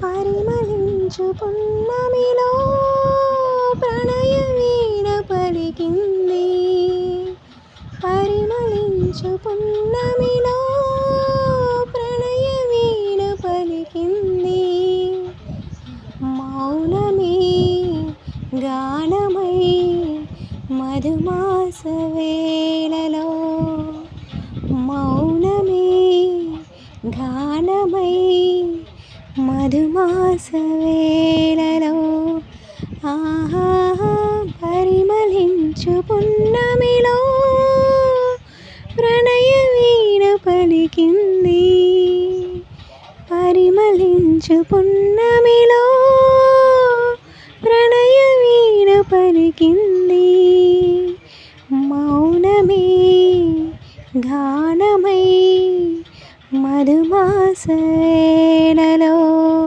పరిమళించు పున్నమిలో ప్రణయ వీణ పలికింది. పరిమళించు పున్నమిలో ప్రణయ వీణ పలికింది. మౌనమే గానమై మధుమాస వేళలో, మౌనమే గానమై మధుమాస వేళలో, ఆహా పరిమళించు పున్నమిలో ప్రణయ వీణ పలికింది. పరిమళించు పున్నమిలో ప్రణయ వీణ పలికింది. మౌనమే గానమై మధుమాస వేళలో.